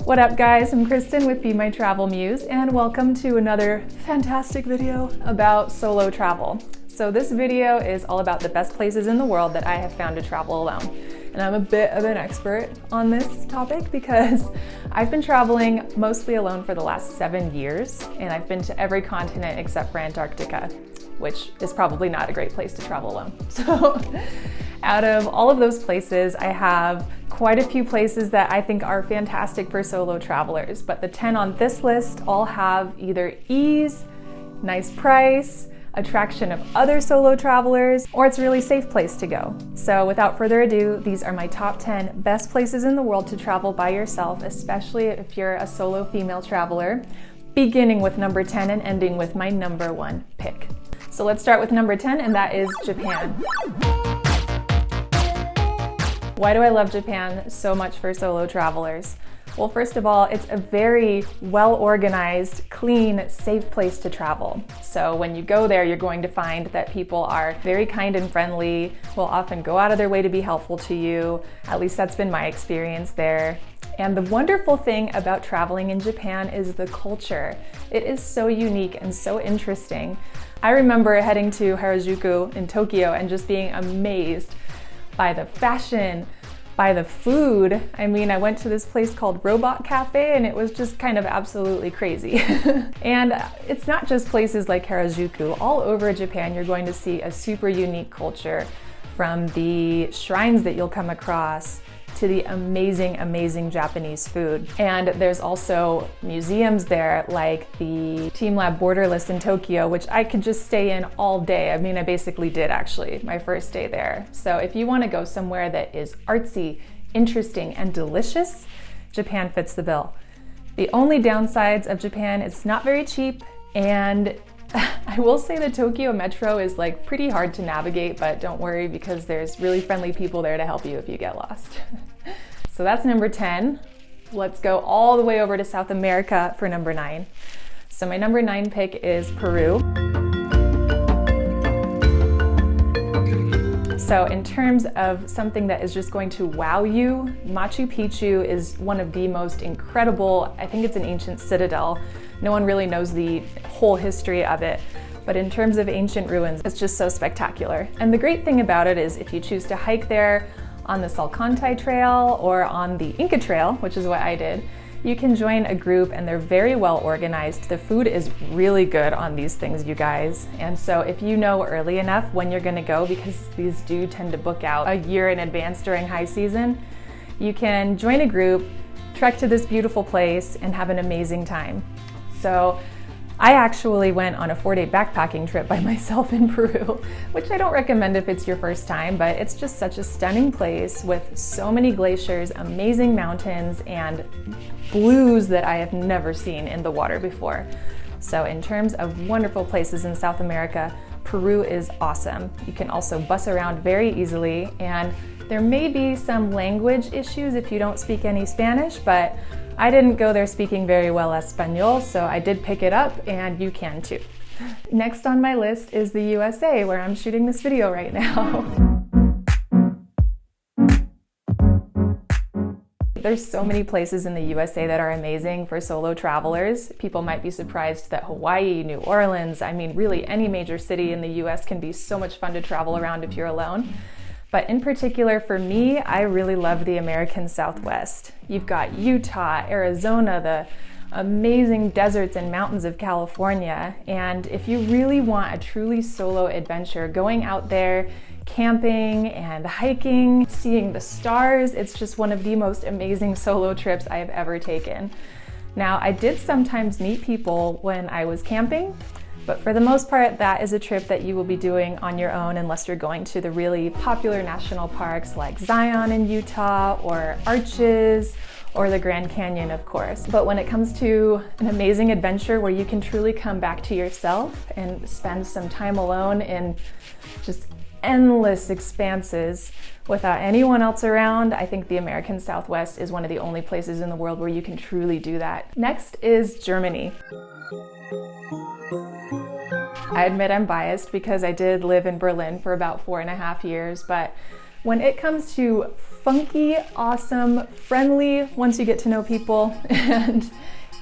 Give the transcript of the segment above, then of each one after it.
What up guys, I'm Kristen with Be My Travel Muse and welcome to another fantastic video about solo travel. So this video is all about the best places in the world that I have found to travel alone. And I'm a bit of an expert on this topic because I've been traveling mostly alone for the last 7 years and I've been to every continent except for Antarctica, which is probably not a great place to travel alone. So out of all of those places, I have quite a few places that I think are fantastic for solo travelers, but the 10 on this list all have either ease, nice price, attraction of other solo travelers, or it's a really safe place to go. So without further ado, these are my top 10 best places in the world to travel by yourself, especially if you're a solo female traveler, beginning with number 10 and ending with my number 1 pick. So let's start with number 10, and that is Japan. Why do I love Japan so much for solo travelers? Well, first of all, it's a very well-organized, clean, safe place to travel. So when you go there, you're going to find that people are very kind and friendly, will often go out of their way to be helpful to you. At least that's been my experience there. And the wonderful thing about traveling in Japan is the culture. It is so unique and so interesting. I remember heading to Harajuku in Tokyo and just being amazed by the fashion, by the food. I mean, I went to this place called Robot Cafe and it was just kind of absolutely crazy. And it's not just places like Harajuku. All over Japan, you're going to see a super unique culture, from the shrines that you'll come across to the amazing, amazing Japanese food. And there's also museums there like the Team Lab Borderless in Tokyo, which I could just stay in all day. I mean, I basically did actually, my first day there. So if you want to go somewhere that is artsy, interesting, and delicious, Japan fits the bill. The only downsides of Japan, it's not very cheap, and I will say the Tokyo Metro is like pretty hard to navigate, but don't worry because there's really friendly people there to help you if you get lost. So that's number 10. Let's go all the way over to South America for number 9. So my number 9 pick is Peru. So in terms of something that is just going to wow you, Machu Picchu is one of the most incredible, I think it's an ancient citadel. No one really knows the whole history of it, but in terms of ancient ruins, it's just so spectacular. And the great thing about it is if you choose to hike there on the Salcantay Trail or on the Inca Trail, which is what I did, you can join a group and they're very well organized. The food is really good on these things, you guys. And so if you know early enough when you're gonna go, because these do tend to book out a year in advance during high season, you can join a group, trek to this beautiful place, and have an amazing time. So I actually went on a 4-day backpacking trip by myself in Peru, which I don't recommend if it's your first time, but it's just such a stunning place with so many glaciers, amazing mountains, and blues that I have never seen in the water before. So in terms of wonderful places in South America, Peru is awesome. You can also bus around very easily, and there may be some language issues if you don't speak any Spanish, but I didn't go there speaking very well Espanol, so I did pick it up, and you can too. Next on my list is the USA, where I'm shooting this video right now. There's so many places in the USA that are amazing for solo travelers. People might be surprised that Hawaii, New Orleans, I mean really any major city in the US can be so much fun to travel around if you're alone. But in particular for me, I really love the American Southwest. You've got Utah, Arizona, the amazing deserts and mountains of California. And if you really want a truly solo adventure, going out there, camping and hiking, seeing the stars, it's just one of the most amazing solo trips I have ever taken. Now, I did sometimes meet people when I was camping, but for the most part, that is a trip that you will be doing on your own unless you're going to the really popular national parks like Zion in Utah or Arches or the Grand Canyon, of course. But when it comes to an amazing adventure where you can truly come back to yourself and spend some time alone in just endless expanses without anyone else around, I think the American Southwest is one of the only places in the world where you can truly do that. Next is Germany. I admit I'm biased because I did live in Berlin for about 4.5 years, but When it comes to funky, awesome, friendly, once you get to know people, and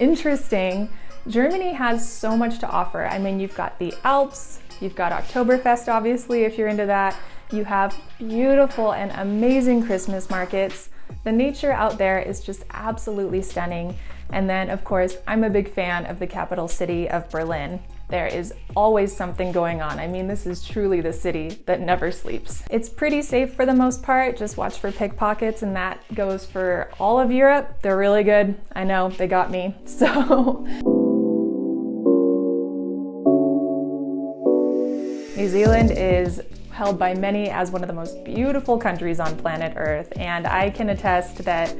interesting, Germany has so much to offer. I mean, you've got the Alps, you've got Oktoberfest, obviously, if you're into that. You have beautiful and amazing Christmas markets. The nature out there is just absolutely stunning. And then, of course, I'm a big fan of the capital city of Berlin. There is always something going on. I mean, this is truly the city that never sleeps. It's pretty safe for the most part. Just watch for pickpockets, and that goes for all of Europe. They're really good. I know, they got me. So New Zealand is held by many as one of the most beautiful countries on planet Earth, and I can attest that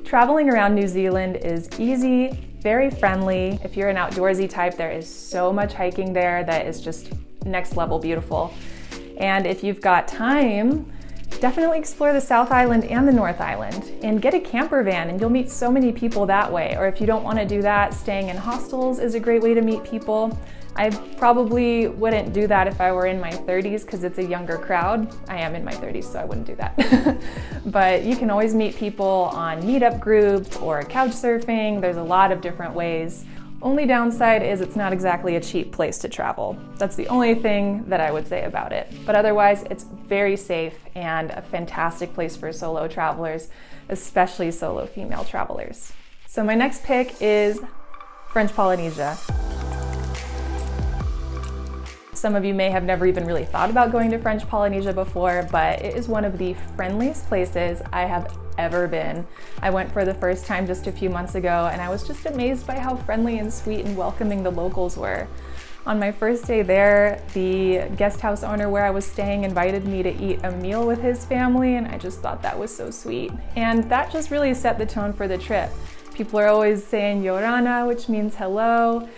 traveling around New Zealand is easy, very friendly. If you're an outdoorsy type, there is so much hiking there that is just next level beautiful. And if you've got time, definitely explore the South Island and the North Island and get a camper van, and you'll meet so many people that way. Or if you don't want to do that, staying in hostels is a great way to meet people. I probably wouldn't do that if I were in my 30s because it's a younger crowd. I am in my 30s, so I wouldn't do that. But you can always meet people on meetup groups or couch surfing. There's a lot of different ways. Only downside is it's not exactly a cheap place to travel. That's the only thing that I would say about it. But otherwise, it's very safe and a fantastic place for solo travelers, especially solo female travelers. So my next pick is French Polynesia. Some of you may have never even really thought about going to French Polynesia before, but it is one of the friendliest places I have ever been. I went for the first time just a few months ago, and I was just amazed by how friendly and sweet and welcoming the locals were. On my first day there, the guest house owner where I was staying invited me to eat a meal with his family, and I just thought that was so sweet. And that just really set the tone for the trip. People are always saying Yorana, which means hello.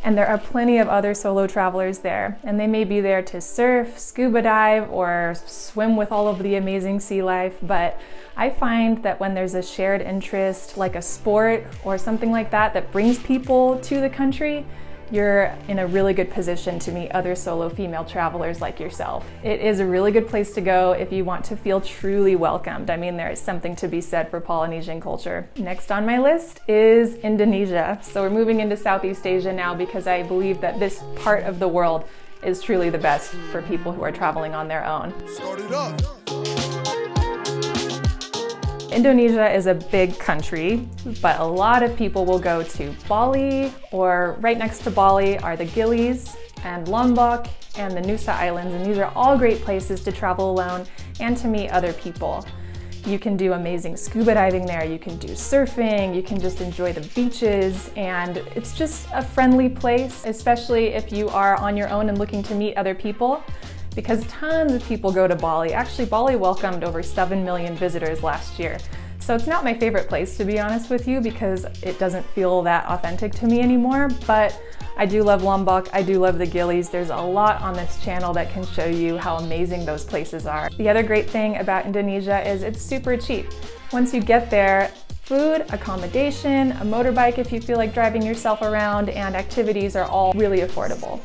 And there are plenty of other solo travelers there, and they may be there to surf, scuba dive, or swim with all of the amazing sea life, but I find that when there's a shared interest, like a sport or something like that, that brings people to the country, you're in a really good position to meet other solo female travelers like yourself. It is a really good place to go if you want to feel truly welcomed. I mean, there is something to be said for Polynesian culture. Next on my list is Indonesia. So we're moving into Southeast Asia now because I believe that this part of the world is truly the best for people who are traveling on their own. Start it up. Indonesia is a big country, but a lot of people will go to Bali, or right next to Bali are the Gilis and Lombok and the Nusa Islands, and these are all great places to travel alone and to meet other people. You can do amazing scuba diving there, you can do surfing, you can just enjoy the beaches, and it's just a friendly place, especially if you are on your own and looking to meet other people. Because tons of people go to Bali. Actually, Bali welcomed over 7 million visitors last year. So it's not my favorite place, to be honest with you, because it doesn't feel that authentic to me anymore, but I do love Lombok, I do love the Gilis. There's a lot on this channel that can show you how amazing those places are. The other great thing about Indonesia is it's super cheap. Once you get there, food, accommodation, a motorbike if you feel like driving yourself around, and activities are all really affordable.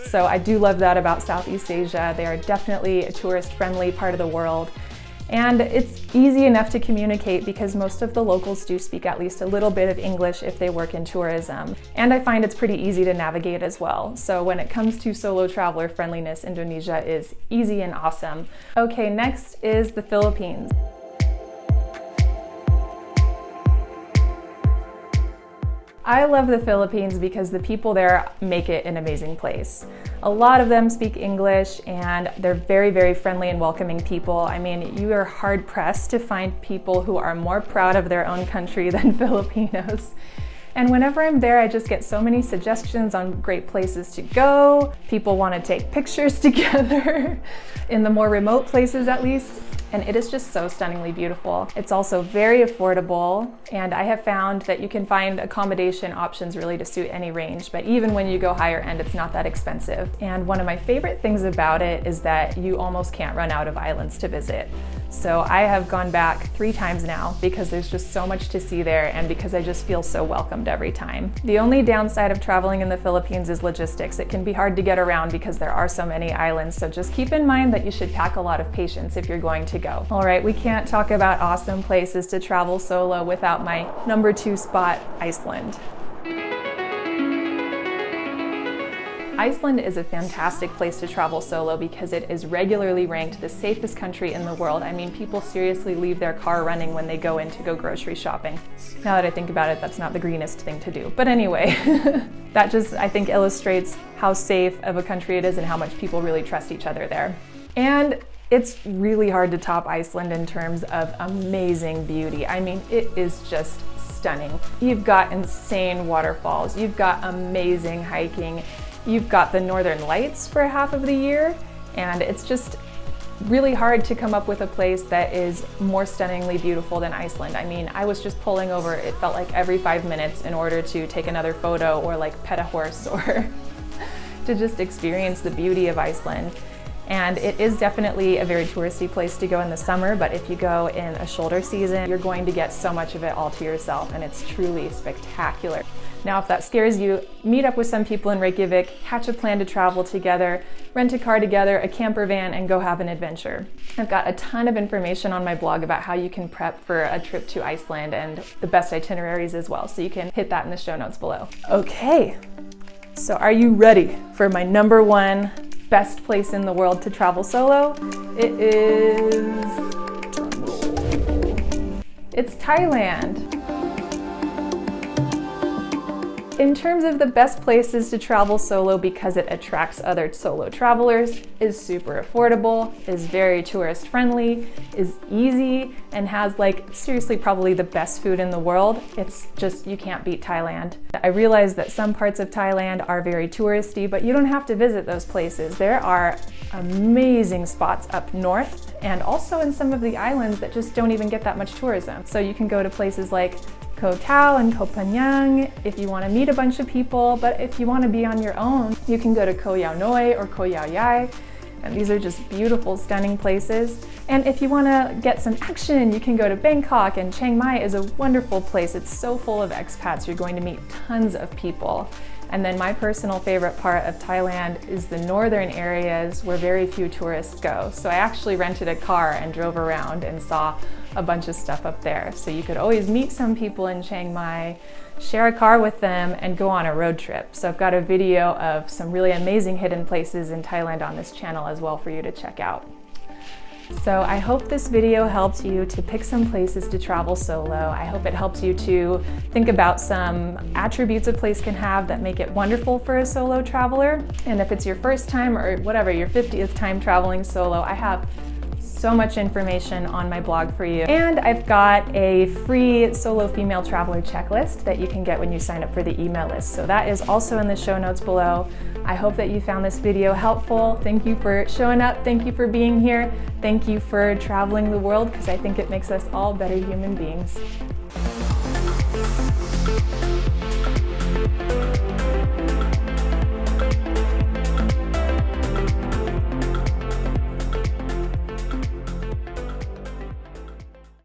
So I do love that about Southeast Asia. They are definitely a tourist-friendly part of the world. And it's easy enough to communicate because most of the locals do speak at least a little bit of English if they work in tourism. And I find it's pretty easy to navigate as well. So when it comes to solo traveler friendliness, Indonesia is easy and awesome. Okay, next is the Philippines. I love the Philippines because the people there make it an amazing place. A lot of them speak English and they're very, very friendly and welcoming people. I mean, you are hard pressed to find people who are more proud of their own country than Filipinos. And whenever I'm there, I just get so many suggestions on great places to go. People want to take pictures together, in the more remote places at least. And it is just so stunningly beautiful. It's also very affordable, and I have found that you can find accommodation options really to suit any range, but even when you go higher end, it's not that expensive. And one of my favorite things about it is that you almost can't run out of islands to visit. So I have gone back 3 times now because there's just so much to see there and because I just feel so welcomed every time. The only downside of traveling in the Philippines is logistics. It can be hard to get around because there are so many islands, so just keep in mind that you should pack a lot of patience if you're going to to go. All right, we can't talk about awesome places to travel solo without my number 2 spot, Iceland. Iceland is a fantastic place to travel solo because it is regularly ranked the safest country in the world. I mean, people seriously leave their car running when they go in to go grocery shopping. Now that I think about it, that's not the greenest thing to do. But anyway, that just, I think, illustrates how safe of a country it is and how much people really trust each other there. And it's really hard to top Iceland in terms of amazing beauty. I mean, it is just stunning. You've got insane waterfalls, you've got amazing hiking, you've got the northern lights for half of the year, and it's just really hard to come up with a place that is more stunningly beautiful than Iceland. I mean, I was just pulling over, it felt like every 5 minutes in order to take another photo or like pet a horse or to just experience the beauty of Iceland. And it is definitely a very touristy place to go in the summer, but if you go in a shoulder season, you're going to get so much of it all to yourself, and it's truly spectacular. Now, if that scares you, meet up with some people in Reykjavik, hatch a plan to travel together, rent a car together, a camper van, and go have an adventure. I've got a ton of information on my blog about how you can prep for a trip to Iceland and the best itineraries as well, so you can hit that in the show notes below. Okay, so are you ready for my number 1 best place in the world to travel solo? It is... it's Thailand. In terms of the best places to travel solo because it attracts other solo travelers, is super affordable, is very tourist friendly, is easy, and has like seriously probably the best food in the world, it's just, you can't beat Thailand. I realize that some parts of Thailand are very touristy, but you don't have to visit those places. There are amazing spots up north and also in some of the islands that just don't even get that much tourism. So you can go to places like Koh Tao and Koh Phangan if you want to meet a bunch of people, but if you want to be on your own, you can go to Koh Yao Noi or Koh Yao Yai, and these are just beautiful, stunning places. And if you want to get some action, you can go to Bangkok, and Chiang Mai is a wonderful place. It's so full of expats, you're going to meet tons of people. And then my personal favorite part of Thailand is the northern areas where very few tourists go. So I actually rented a car and drove around and saw a bunch of stuff up there. So you could always meet some people in Chiang Mai, share a car with them, and go on a road trip. So I've got a video of some really amazing hidden places in Thailand on this channel as well for you to check out. So I hope this video helped you to pick some places to travel solo. I hope it helps you to think about some attributes a place can have that make it wonderful for a solo traveler. And if it's your first time or whatever, your 50th time traveling solo, I have so much information on my blog for you. And I've got a free solo female traveler checklist that you can get when you sign up for the email list. So that is also in the show notes below. I hope that you found this video helpful. Thank you for showing up. Thank you for being here. Thank you for traveling the world, because I think it makes us all better human beings.